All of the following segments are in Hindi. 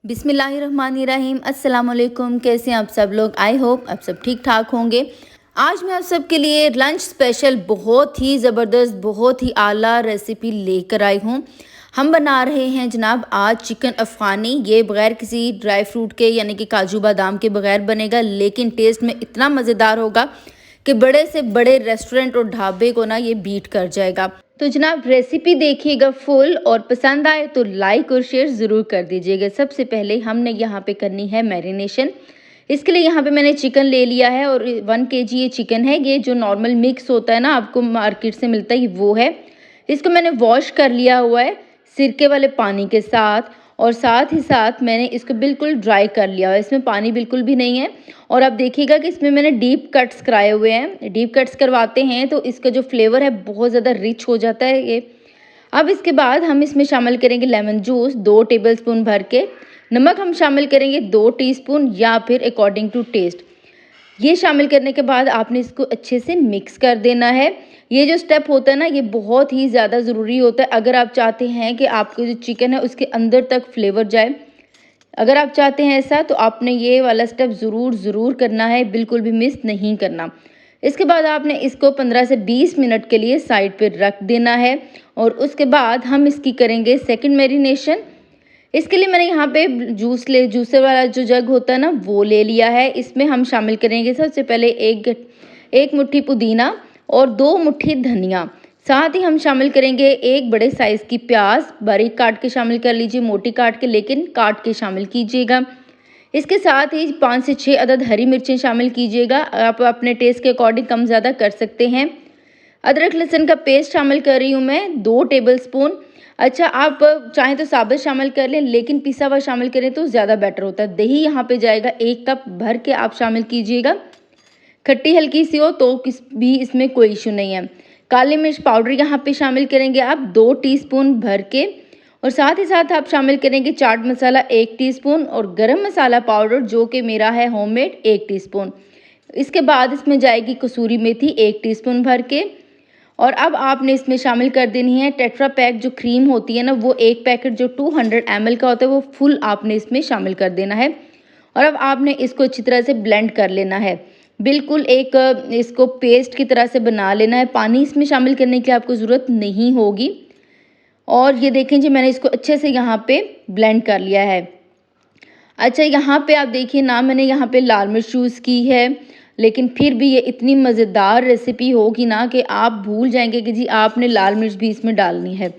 बिस्मिल्लाहिर्रहमानिर्रहीम। अस्सलाम वालेकुम। कैसे हैं आप सब लोग? आई होप आप सब ठीक ठाक होंगे। आज मैं आप सब के लिए लंच स्पेशल बहुत ही ज़बरदस्त, बहुत ही आला रेसिपी लेकर आई हूँ। हम बना रहे हैं जनाब आज चिकन अफ़गानी। ये बग़ैर किसी ड्राई फ्रूट के यानी कि काजू बादाम के बग़ैर बनेगा, लेकिन टेस्ट में इतना मज़ेदार होगा कि बड़े से बड़े रेस्टोरेंट और ढाबे को ना ये बीट कर जाएगा। तो जनाब रेसिपी देखिएगा फुल, और पसंद आए तो लाइक और शेयर ज़रूर कर दीजिएगा। सबसे पहले हमने यहाँ पे करनी है मैरिनेशन। इसके लिए यहाँ पे मैंने चिकन ले लिया है और 1 kg ये चिकन है। ये जो नॉर्मल मिक्स होता है ना, आपको मार्केट से मिलता है, वो है। इसको मैंने वॉश कर लिया हुआ है सिरके वाले पानी के साथ, और साथ ही साथ मैंने इसको बिल्कुल ड्राई कर लिया हुआ है। इसमें पानी बिल्कुल भी नहीं है। और आप देखिएगा कि इसमें मैंने डीप कट्स कराए हुए हैं। डीप कट्स करवाते हैं तो इसका जो फ्लेवर है बहुत ज़्यादा रिच हो जाता है ये। अब इसके बाद हम इसमें शामिल करेंगे लेमन जूस 2 टेबलस्पून भर के। नमक हम शामिल करेंगे 2 टीस्पून या फिर अकॉर्डिंग टू टेस्ट। ये शामिल करने के बाद आपने इसको अच्छे से मिक्स कर देना है। ये जो स्टेप होता है ना, ये बहुत ही ज़्यादा ज़रूरी होता है अगर आप चाहते हैं कि आपका जो चिकन है उसके अंदर तक फ्लेवर जाए। अगर आप चाहते हैं ऐसा, तो आपने ये वाला स्टेप ज़रूर करना है, बिल्कुल भी मिस नहीं करना। इसके बाद आपने इसको 15 से 20 मिनट के लिए साइड पे रख देना है, और उसके बाद हम इसकी करेंगे सेकंड मैरिनेशन। इसके लिए मैंने यहाँ पे जूसर वाला जो जग होता है ना, वो ले लिया है। इसमें हम शामिल करेंगे सबसे पहले एक मुट्ठी पुदीना और 2 मुट्ठी धनिया। साथ ही हम शामिल करेंगे एक बड़े साइज़ की प्याज, बारीक काट के शामिल कर लीजिए, मोटी काट के, लेकिन काट के शामिल कीजिएगा। इसके साथ ही 5 से 6 अदद हरी मिर्चें शामिल कीजिएगा। आप अपने टेस्ट के अकॉर्डिंग कम ज़्यादा कर सकते हैं। अदरक लहसुन का पेस्ट शामिल कर रही हूँ मैं 2 टेबलस्पून। अच्छा, आप चाहें तो साबुत शामिल कर लें, लेकिन पिसा हुआ शामिल करें तो ज़्यादा बेटर होता है। दही यहाँ पे जाएगा 1 कप भर के आप शामिल कीजिएगा। खट्टी हल्की सी हो तो किस भी इसमें कोई इशू नहीं है। काली मिर्च पाउडर यहाँ पे शामिल करेंगे आप 2 टीस्पून भर के, और साथ ही साथ आप शामिल करेंगे चाट मसाला 1 टीस्पून और गरम मसाला पाउडर जो कि मेरा है होममेड 1 टीस्पून। इसके बाद इसमें जाएगी कसूरी मेथी 1 टीस्पून भर के, और अब आपने इसमें शामिल कर देनी है टेट्रा पैक जो क्रीम होती है ना, वो 1 पैकेट जो 200 ml का होता है, वो फुल आपने इसमें शामिल कर देना है। और अब आपने इसको अच्छी तरह से ब्लेंड कर लेना है, बिल्कुल एक इसको पेस्ट की तरह से बना लेना है। पानी इसमें शामिल करने की आपको ज़रूरत नहीं होगी। और ये देखें जी, मैंने इसको अच्छे से यहाँ पे ब्लेंड कर लिया है। अच्छा, यहाँ पे आप देखिए ना, मैंने यहाँ पे लाल मिर्च यूज़ की है, लेकिन फिर भी ये इतनी मज़ेदार रेसिपी होगी ना कि आप भूल जाएंगे कि जी आपने लाल मिर्च भी इसमें डालनी है।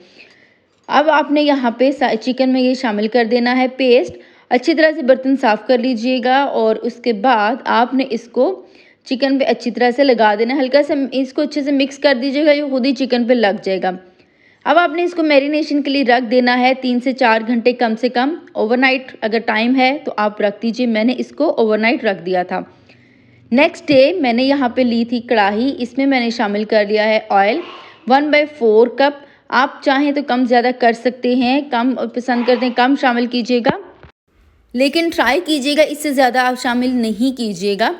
अब आपने यहाँ पे चिकन में ये शामिल कर देना है पेस्ट। अच्छी तरह से बर्तन साफ़ कर लीजिएगा, और उसके बाद आपने इसको चिकन पे अच्छी तरह से लगा देना है। हल्का सा इसको अच्छे से मिक्स कर दीजिएगा, ये खुद ही चिकन पे लग जाएगा। अब आपने इसको मैरिनेशन के लिए रख देना है 3 से 4 घंटे कम से कम। ओवरनाइट अगर टाइम है तो आप रख दीजिए। मैंने इसको ओवरनाइट रख दिया था। नेक्स्ट डे मैंने यहाँ पे ली थी कढ़ाई। इसमें मैंने शामिल कर लिया है ऑयल 1/4 कप। आप चाहें तो कम ज़्यादा कर सकते हैं, कम पसंद करते हैं कम शामिल कीजिएगा, लेकिन ट्राई कीजिएगा इससे ज़्यादा आप शामिल नहीं कीजिएगा।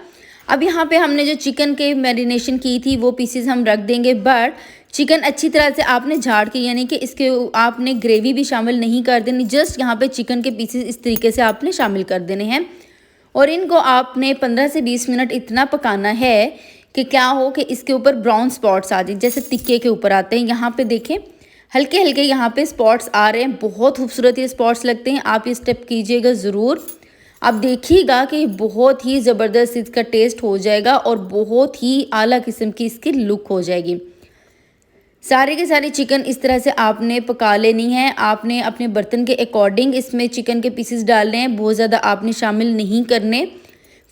अब यहाँ पे हमने जो चिकन के मैरिनेशन की थी वो पीसेस हम रख देंगे, बट चिकन अच्छी तरह से आपने झाड़ के, यानी कि इसके आपने ग्रेवी भी शामिल नहीं कर देनी, जस्ट यहाँ पे चिकन के पीसेस इस तरीके से आपने शामिल कर देने हैं। और इनको आपने 15 से 20 मिनट इतना पकाना है कि क्या हो कि इसके ऊपर ब्राउन स्पॉट्स आ जाए, जैसे टिक्के के ऊपर आते हैं। यहाँ पे देखें हल्के हल्के यहाँ पे स्पॉट्स आ रहे हैं, बहुत खूबसूरत ये स्पॉट्स लगते हैं। आप ये स्टेप कीजिएगा ज़रूर। आप देखिएगा कि बहुत ही ज़बरदस्त इसका टेस्ट हो जाएगा और बहुत ही आला किस्म की इसकी लुक हो जाएगी। सारे के सारे चिकन इस तरह से आपने पका लेनी है। आपने अपने बर्तन के अकॉर्डिंग इसमें चिकन के पीसेस डालने हैं, बहुत ज़्यादा आपने शामिल नहीं करने।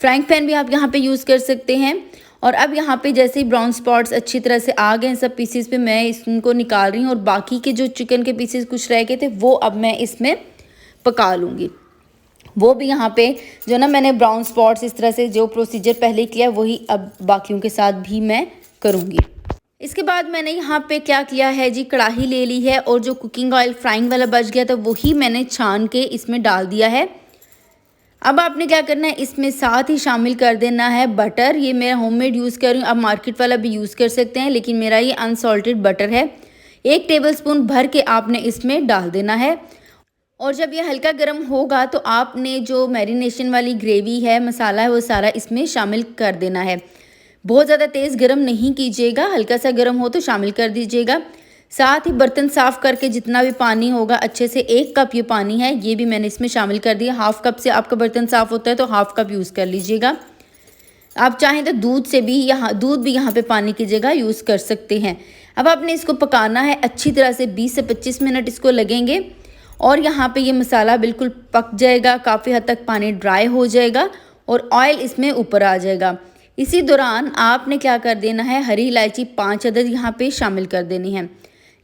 फ्राइंग पैन भी आप यहाँ पे यूज़ कर सकते हैं। और अब यहाँ पे जैसे ही ब्राउन स्पॉट्स अच्छी तरह से आ गए सब पीसेस पे, मैं इसको निकाल रही हूँ, और बाकी के जो चिकन के पीसेस कुछ रह गए थे वो अब मैं इसमें पका लूँगी। वो भी यहाँ पे जो ना मैंने ब्राउन स्पॉट्स इस तरह से जो प्रोसीजर पहले किया वही अब बाकियों के साथ भी मैं करूँगी। इसके बाद मैंने यहाँ पे क्या किया है जी, कढ़ाई ले ली है, और जो कुकिंग ऑयल फ्राइंग वाला बच गया था वही मैंने छान के इसमें डाल दिया है। अब आपने क्या करना है, इसमें साथ ही शामिल कर देना है बटर। ये मेरा होममेड यूज़ कर रही हूँ, आप मार्केट वाला भी यूज़ कर सकते हैं, लेकिन मेरा ये अनसॉल्टेड बटर है। 1 टेबलस्पून भर के आपने इसमें डाल देना है। और जब ये हल्का गर्म होगा तो आपने जो मैरिनेशन वाली ग्रेवी है, मसाला है, वो सारा इसमें शामिल कर देना है। बहुत ज़्यादा तेज़ गरम नहीं कीजिएगा, हल्का सा गरम हो तो शामिल कर दीजिएगा। साथ ही बर्तन साफ़ करके जितना भी पानी होगा अच्छे से, 1 कप ये पानी है, ये भी मैंने इसमें शामिल कर दिया। हाफ़ कप से आपका बर्तन साफ़ होता है तो हाफ़ कप यूज़ कर लीजिएगा। आप चाहें तो दूध से भी यहाँ पे पानी की जगह यूज़ कर सकते हैं। अब आपने इसको पकाना है अच्छी तरह से, 20 से 25 मिनट इसको लगेंगे और यहाँ पे ये मसाला बिल्कुल पक जाएगा, काफ़ी हद तक पानी ड्राई हो जाएगा और ऑयल इसमें ऊपर आ जाएगा। इसी दौरान आपने क्या कर देना है, हरी इलायची 5 अदद यहाँ पे शामिल कर देनी है।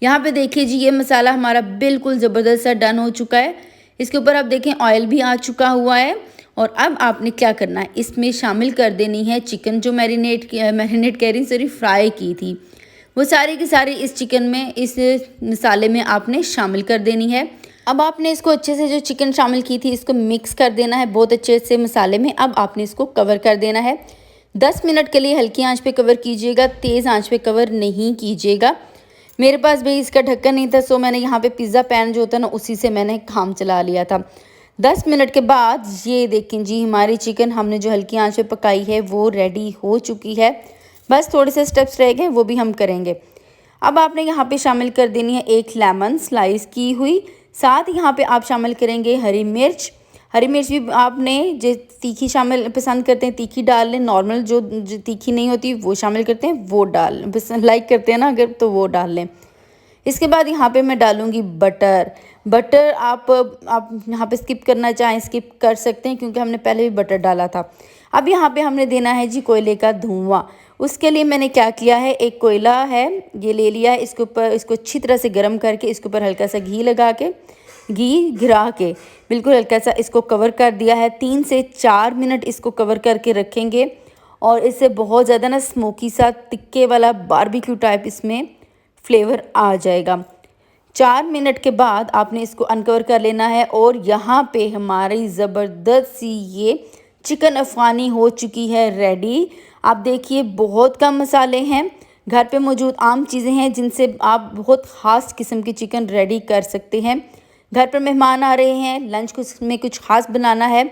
यहाँ पे देखिए जी, ये मसाला हमारा बिल्कुल ज़बरदस्त सा डन हो चुका है। इसके ऊपर आप देखें ऑयल भी आ चुका हुआ है। और अब आपने क्या करना है, इसमें शामिल कर देनी है चिकन जो मैरिनेट कह रही सॉरी फ्राई की थी, वो सारी की सारी इस चिकन में, इस मसाले में आपने शामिल कर देनी है। अब आपने इसको अच्छे से, जो चिकन शामिल की थी, इसको मिक्स कर देना है बहुत अच्छे से मसाले में। अब आपने इसको कवर कर देना है 10 मिनट के लिए। हल्की आंच पे कवर कीजिएगा, तेज़ आंच पे कवर नहीं कीजिएगा। मेरे पास भाई इसका ढक्कन नहीं था, सो मैंने यहाँ पे पिज़्ज़ा पैन जो होता है ना, उसी से मैंने काम चला लिया था। 10 मिनट के बाद ये देखें जी, हमारी चिकन हमने जो हल्की आंच पे पकाई है वो रेडी हो चुकी है। बस थोड़े से स्टेप्स रह गए, वो भी हम करेंगे। अब आपने यहाँ पे शामिल कर देनी है 1 लेमन स्लाइस की हुई। साथ यहाँ पे आप शामिल करेंगे हरी मिर्च। हरी मिर्च भी आपने जो तीखी शामिल पसंद करते हैं तीखी डाल लें, नॉर्मल जो तीखी नहीं होती वो शामिल करते हैं वो डाल, लाइक करते हैं ना अगर, तो वो डाल लें। इसके बाद यहाँ पे मैं डालूँगी बटर। बटर आप यहाँ पे स्किप करना चाहें स्किप कर सकते हैं, क्योंकि हमने पहले भी बटर डाला था। अब यहाँ पे हमने देना है जी कोयले का धुआं। उसके लिए मैंने क्या किया है, एक कोयला है ये ले लिया है, इसके ऊपर इसको अच्छी तरह से गर्म करके इसके ऊपर हल्का सा घी लगा के, घी गिरा के बिल्कुल हल्का सा इसको कवर कर दिया है। 3 से 4 मिनट इसको कवर करके रखेंगे और इससे बहुत ज़्यादा ना स्मोकी सा तिक्के वाला बारबेक्यू टाइप इसमें फ्लेवर आ जाएगा। 4 मिनट के बाद आपने इसको अनकवर कर लेना है और यहाँ पे हमारी ज़बरदस्त सी ये चिकन अफ़गानी हो चुकी है रेडी। आप देखिए, बहुत कम मसाले हैं, घर पे मौजूद आम चीज़ें हैं जिनसे आप बहुत ख़ास किस्म की चिकन रेडी कर सकते हैं। घर पर मेहमान आ रहे हैं, लंच में कुछ ख़ास बनाना है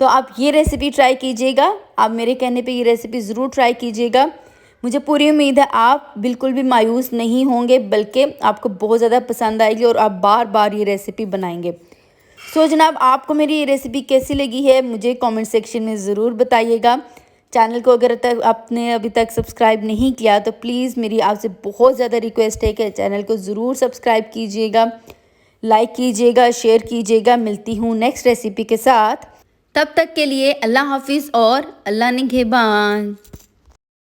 तो आप ये रेसिपी ट्राई कीजिएगा। आप मेरे कहने पे ये रेसिपी ज़रूर ट्राई कीजिएगा। मुझे पूरी उम्मीद है आप बिल्कुल भी मायूस नहीं होंगे, बल्कि आपको बहुत ज़्यादा पसंद आएगी और आप बार बार ये रेसिपी बनाएंगे। सो जनाब, आपको मेरी ये रेसिपी कैसी लगी है मुझे कमेंट सेक्शन में ज़रूर बताइएगा। चैनल को अगर तक आपने अभी तक सब्सक्राइब नहीं किया तो प्लीज़ मेरी आपसे बहुत ज़्यादा रिक्वेस्ट है कि चैनल को ज़रूर सब्सक्राइब कीजिएगा, लाइक कीजिएगा, शेयर कीजिएगा। मिलती हूँ नेक्स्ट रेसिपी के साथ, तब तक के लिए अल्लाह हाफिज़ और अल्लाह निगहबान।